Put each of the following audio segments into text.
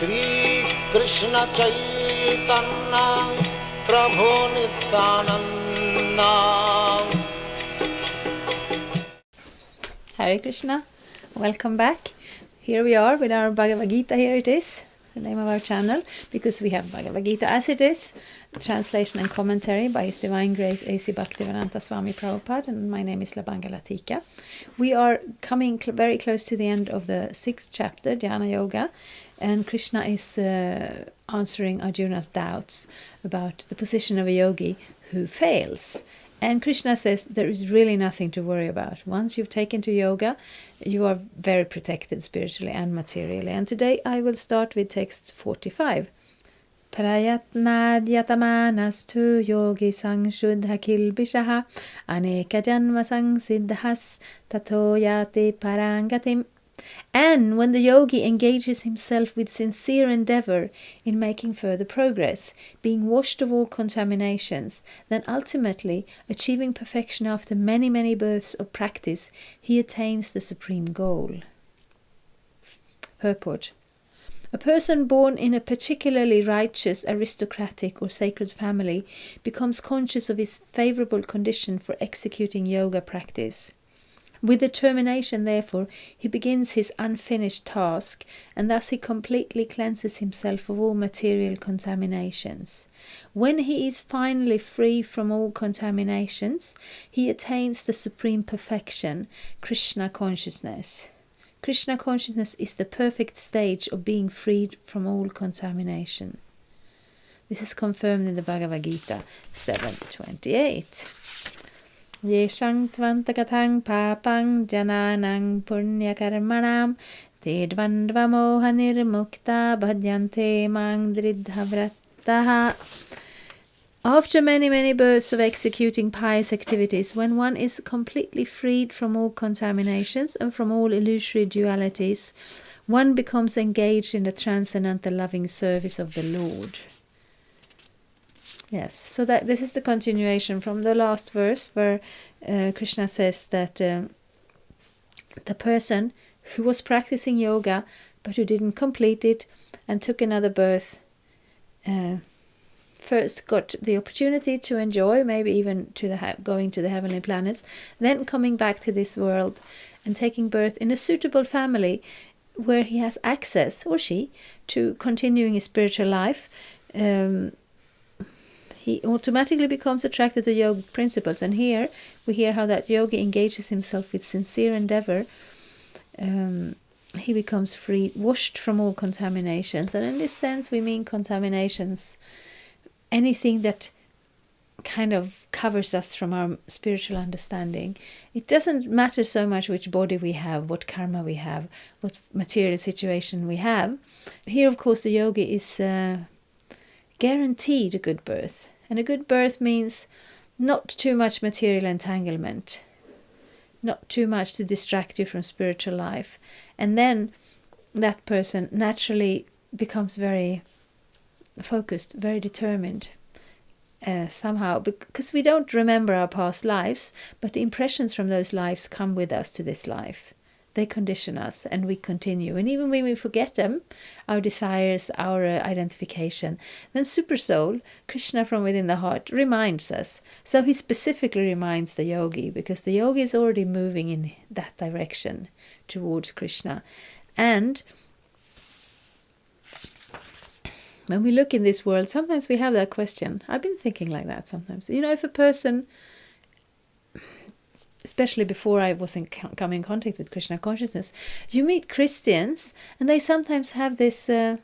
Shri Krishna Chaitanya Prabhu Nityananda. Hare Krishna, welcome back. Here we are with our Bhagavad-gita. Here it is, the name of our channel, because we have Bhagavad-gita as it is, translation and commentary by His Divine Grace A.C. Bhaktivedanta Swami Prabhupada, and my name is Labanga Latika. We are coming very close to the end of the 6th chapter, Dhyana Yoga, and Krishna is answering Arjuna's doubts about the position of a yogi who fails. And Krishna says there is really nothing to worry about. Once you've taken to yoga, you are very protected spiritually and materially. And today I will start with text 45. Prayatnad yatamanastu yogi sangshuddha kilbishaha aneka janma sangsiddhas tato yati parangatim. And when the yogi engages himself with sincere endeavor in making further progress, being washed of all contaminations, then ultimately, achieving perfection after many, many births of practice, he attains the supreme goal. Purport. A person born in a particularly righteous, aristocratic or sacred family becomes conscious of his favorable condition for executing yoga practice. With determination, therefore, he begins his unfinished task, and thus he completely cleanses himself of all material contaminations. When he is finally free from all contaminations, he attains the supreme perfection, Krishna consciousness. Krishna consciousness is the perfect stage of being freed from all contamination. This is confirmed in the Bhagavad-gita 7:28. Yeshang tvantakathang papang jananang punyakarmanam te dvandva moha nirmukta bhajante mang dridhavrataha. After many, many births of executing pious activities, when one is completely freed from all contaminations and from all illusory dualities, one becomes engaged in the transcendental loving service of the Lord. Yes, so that this is the continuation from the last verse where Krishna says that the person who was practicing yoga but who didn't complete it and took another birth first got the opportunity to enjoy, maybe even to going to the heavenly planets, then coming back to this world and taking birth in a suitable family where he has access, or she, to continuing his spiritual life. He automatically becomes attracted to yogic principles. And here we hear how that yogi engages himself with sincere endeavor. He becomes free, washed from all contaminations. And in this sense we mean contaminations, anything that kind of covers us from our spiritual understanding. It doesn't matter so much which body we have, what karma we have, what material situation we have. Here, of course, the yogi is guaranteed a good birth. And a good birth means not too much material entanglement, not too much to distract you from spiritual life. And then that person naturally becomes very focused, very determined, somehow, because we don't remember our past lives, but the impressions from those lives come with us to this life. They condition us and we continue. And even when we forget them, our desires, our identification, then Super Soul, Krishna from within the heart, reminds us. So he specifically reminds the yogi, because the yogi is already moving in that direction towards Krishna. And when we look in this world, sometimes we have that question. I've been thinking like that sometimes. You know, if a person, especially before I wasn't come in contact with Krishna consciousness, you meet Christians and they sometimes have this, I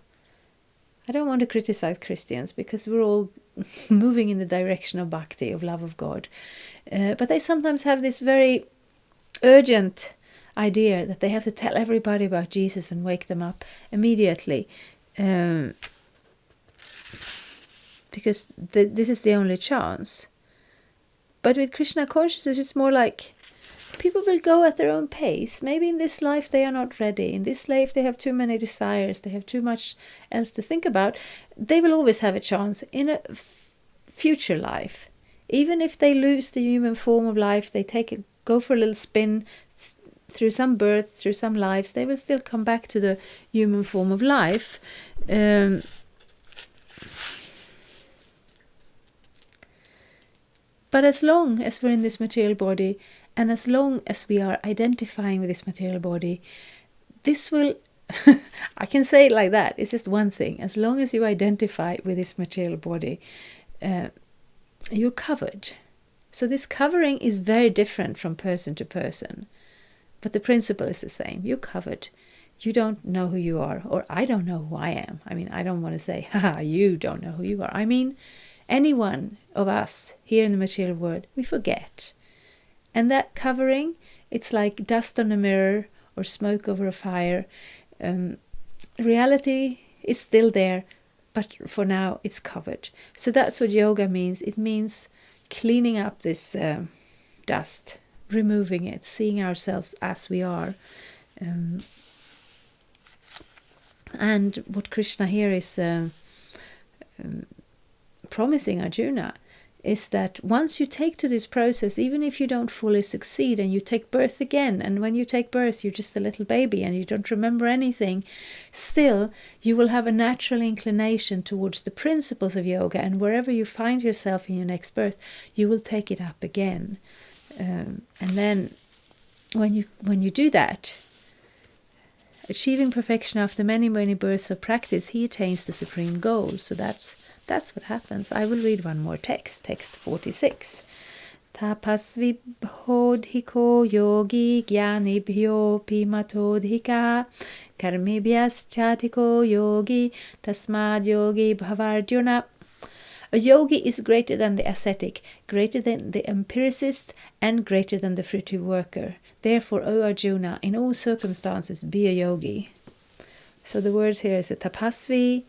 don't want to criticize Christians because we're all moving in the direction of bhakti, of love of God, but they sometimes have this very urgent idea that they have to tell everybody about Jesus and wake them up immediately, because this is the only chance. But with Krishna consciousness, it's more like people will go at their own pace. Maybe in this life they are not ready. In this life they have too many desires. They have too much else to think about. They will always have a chance in a future life. Even if they lose the human form of life, they go for a little spin, through some births, through some lives, they will still come back to the human form of life. But as long as we're in this material body, and as long as we are identifying with this material body, this will, I can say it like that, it's just one thing. As long as you identify with this material body, you're covered. So this covering is very different from person to person. But the principle is the same. You're covered. You don't know who you are, or I don't know who I am. I mean, I don't want to say, haha, you don't know who you are. I mean, any one of us here in the material world, we forget. And that covering, it's like dust on a mirror or smoke over a fire. Reality is still there, but for now it's covered. So that's what yoga means. It means cleaning up this dust, removing it, seeing ourselves as we are. And what Krishna here is promising Arjuna is that once you take to this process, even if you don't fully succeed and you take birth again, and when you take birth you're just a little baby and you don't remember anything, still you will have a natural inclination towards the principles of yoga, and wherever you find yourself in your next birth, you will take it up again. And then when you do that, achieving perfection after many, many births of practice, he attains the supreme goal. So that's what happens. I will read one more text 46. Tapasvi bhodhiko yogi jnanibhyo pimatodhika karmibhyas chatiko yogi tasmad yogi bhavarjuna. A yogi is greater than the ascetic, greater than the empiricist, and greater than the fruitive worker. Therefore, O Arjuna, in all circumstances be a yogi. So the words here is a tapasvi,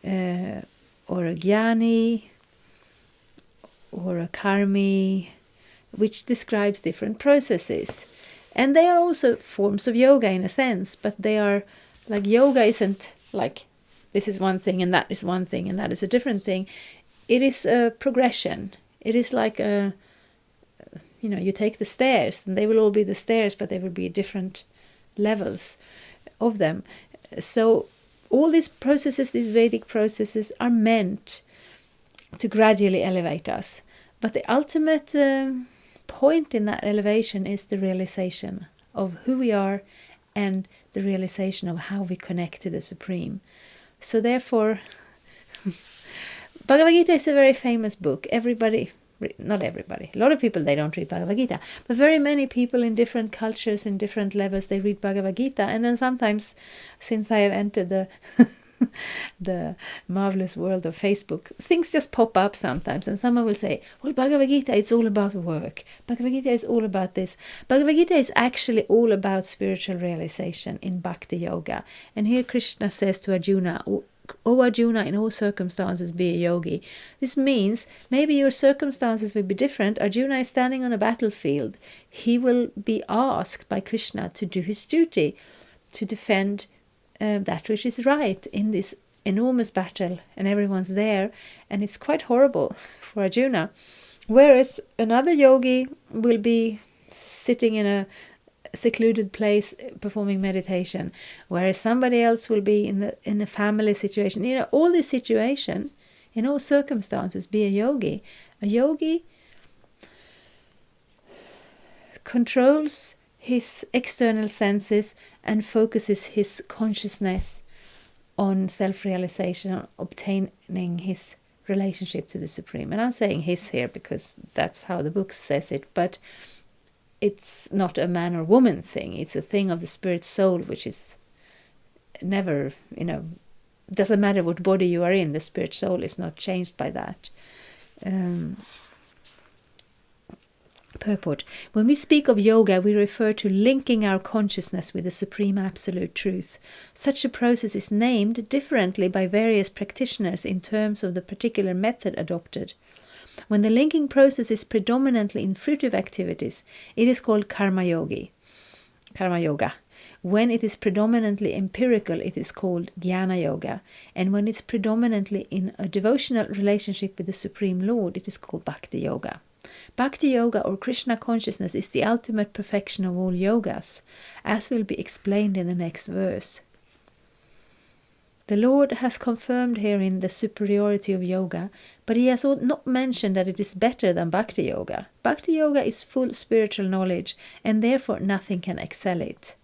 or a jnani, or a karmi, which describes different processes. And they are also forms of yoga in a sense, but they are like, yoga isn't like this is one thing and that is one thing and that is a different thing. It is a progression. It is like you take the stairs, and they will all be the stairs, but there will be different levels of them. So all these processes, these Vedic processes, are meant to gradually elevate us. But the ultimate point in that elevation is the realization of who we are and the realization of how we connect to the Supreme. So therefore, Bhagavad-gita is a very famous book. Not everybody. A lot of people, they don't read Bhagavad-gita. But very many people in different cultures, in different levels, they read Bhagavad-gita. And then sometimes, since I have entered the marvelous world of Facebook, things just pop up sometimes. And someone will say, well, Bhagavad-gita, it's all about work. Bhagavad-gita is all about this. Bhagavad-gita is actually all about spiritual realization in Bhakti Yoga. And here Krishna says to Arjuna, O Arjuna, in all circumstances be a yogi. This means maybe your circumstances will be different. Arjuna is standing on a battlefield. He will be asked by Krishna to do his duty, to defend that which is right in this enormous battle, and everyone's there, and it's quite horrible for Arjuna. Whereas another yogi will be sitting in a secluded place performing meditation, whereas somebody else will be in a family situation. All this situation, in all circumstances, be a yogi. A yogi controls his external senses and focuses his consciousness on self-realization, on obtaining his relationship to the Supreme. And I'm saying his here because that's how the book says it, but it's not a man or woman thing. It's a thing of the spirit soul, which is never, doesn't matter what body you are in, the spirit soul is not changed by that. Purport. When we speak of yoga, we refer to linking our consciousness with the supreme absolute truth. Such a process is named differently by various practitioners in terms of the particular method adopted. When the linking process is predominantly in fruitive activities, it is called karma yoga. When it is predominantly empirical, it is called jnana yoga. And when it's predominantly in a devotional relationship with the Supreme Lord, it is called bhakti yoga. Bhakti yoga or Krishna consciousness is the ultimate perfection of all yogas, as will be explained in the next verse. The Lord has confirmed herein the superiority of yoga, but he has not mentioned that it is better than Bhakti yoga. Bhakti yoga is full spiritual knowledge, and therefore nothing can excel it.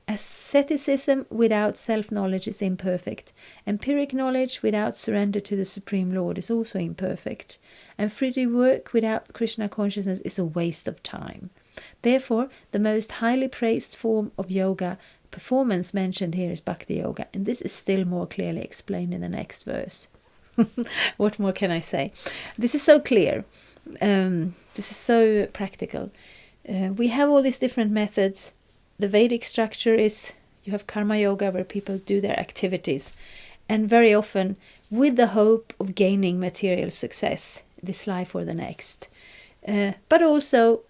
Asceticism without self-knowledge is imperfect. Empiric knowledge without surrender to the Supreme Lord is also imperfect. And fruity work without Krishna consciousness is a waste of time. Therefore, the most highly praised form of yoga performance mentioned here is Bhakti yoga, and this is still more clearly explained in the next verse. What more can I say? This is so clear. This is so practical. We have all these different methods. The Vedic structure is you have karma yoga where people do their activities, and very often with the hope of gaining material success this life or the next. But also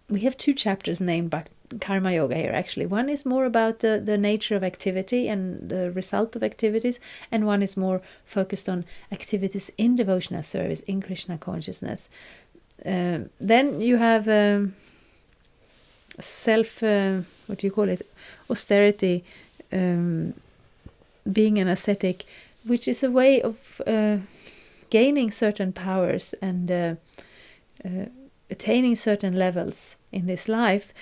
we have 2 chapters named karma yoga here actually. One is more about the nature of activity and the result of activities, and one is more focused on activities in devotional service in Krishna consciousness. Then you have austerity, being an ascetic, which is a way of gaining certain powers and attaining certain levels in this life.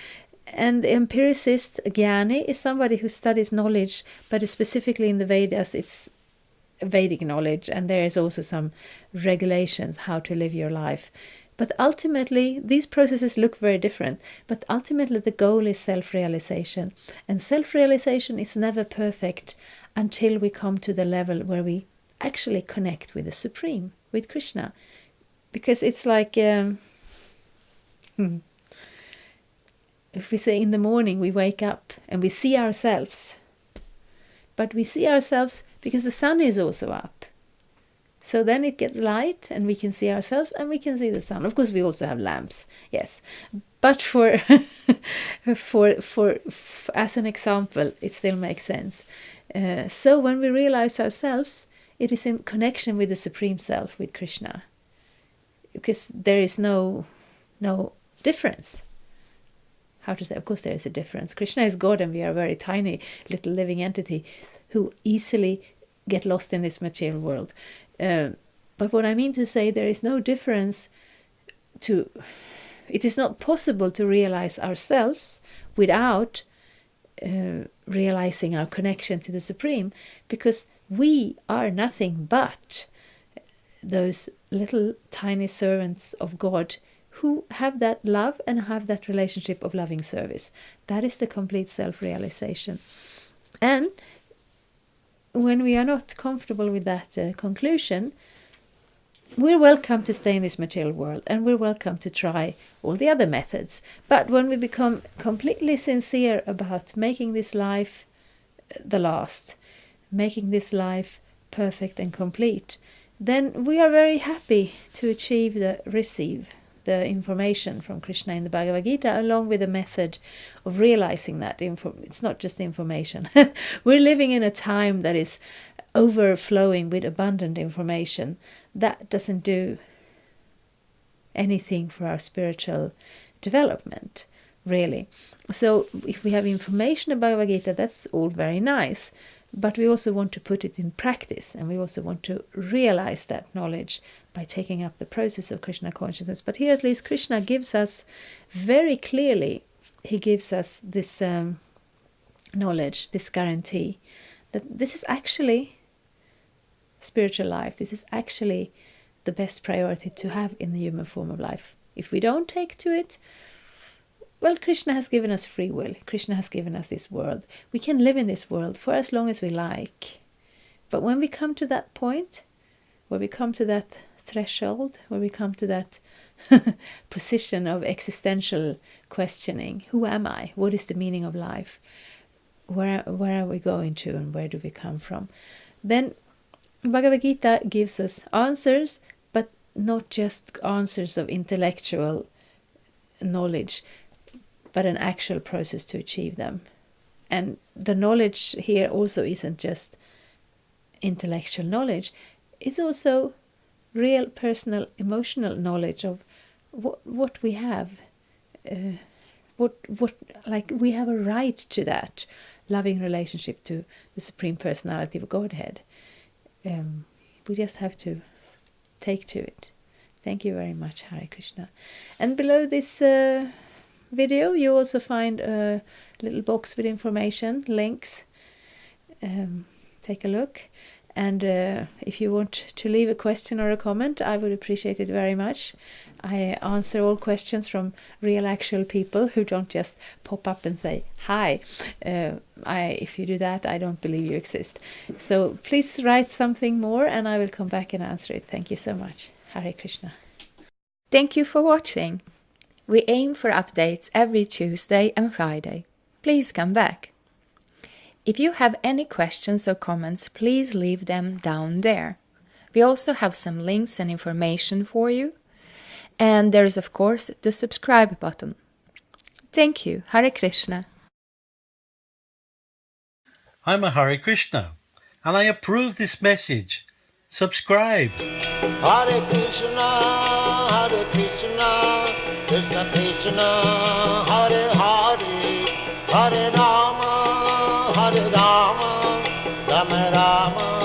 And the empiricist, Jnani, is somebody who studies knowledge, but is specifically in the Vedas, it's Vedic knowledge, and there is also some regulations how to live your life. But ultimately, these processes look very different. But ultimately, the goal is self-realization. And self-realization is never perfect until we come to the level where we actually connect with the Supreme, with Krishna. Because it's like, if we say in the morning, we wake up and we see ourselves. But we see ourselves because the sun is also up. So then it gets light and we can see ourselves and we can see the sun. Of course, we also have lamps, yes. But for as an example, it still makes sense. So when we realize ourselves, it is in connection with the Supreme Self, with Krishna. Because there is no difference. How to say? Of course there is a difference. Krishna is God and we are a very tiny little living entity who easily get lost in this material world. But what I mean to say, there is no difference it is not possible to realize ourselves without realizing our connection to the Supreme, because we are nothing but those little tiny servants of God who have that love and have that relationship of loving service. That is the complete self-realization. And when we are not comfortable with that conclusion, we're welcome to stay in this material world and we're welcome to try all the other methods. But when we become completely sincere about making this life the last, making this life perfect and complete, then we are very happy to receive the information from Krishna in the Bhagavad-gita, along with the method of realizing that it's not just information. We're living in a time that is overflowing with abundant information. That doesn't do anything for our spiritual development, really. So if we have information about Bhagavad-gita, that's all very nice. But we also want to put it in practice, and we also want to realize that knowledge by taking up the process of Krishna consciousness. But here at least Krishna gives us very clearly, he gives us this knowledge, this guarantee, that this is actually spiritual life. This is actually the best priority to have in the human form of life. If we don't take to it, well, Krishna has given us free will. Krishna has given us this world. We can live in this world for as long as we like. But when we come to that point, where we come to that threshold, where we come to that position of existential questioning, who am I? What is the meaning of life? Where are we going to, and where do we come from? Then Bhagavad-gita gives us answers, but not just answers of intellectual knowledge, but an actual process to achieve them. And the knowledge here also isn't just intellectual knowledge, it's also real personal emotional knowledge of what we have, what like we have a right to that loving relationship to the Supreme Personality of Godhead. We just have to take to it. Thank you very much, Hare Krishna. And below this video you also find a little box with information, links. Take a look. And if you want to leave a question or a comment, I would appreciate it very much. I answer all questions from real actual people who don't just pop up and say hi. If you do that, I don't believe you exist. So please write something more and I will come back and answer it. Thank you so much. Hare Krishna. Thank you for watching. We aim for updates every Tuesday and Friday. Please come back. If you have any questions or comments, please leave them down there. We also have some links and information for you. And there is, of course, the subscribe button. Thank you. Hare Krishna. I'm a Hare Krishna, and I approve this message. Subscribe. Hare Krishna, Krishna Krishna, Hare Hare, Hare Rama, Rama Rama.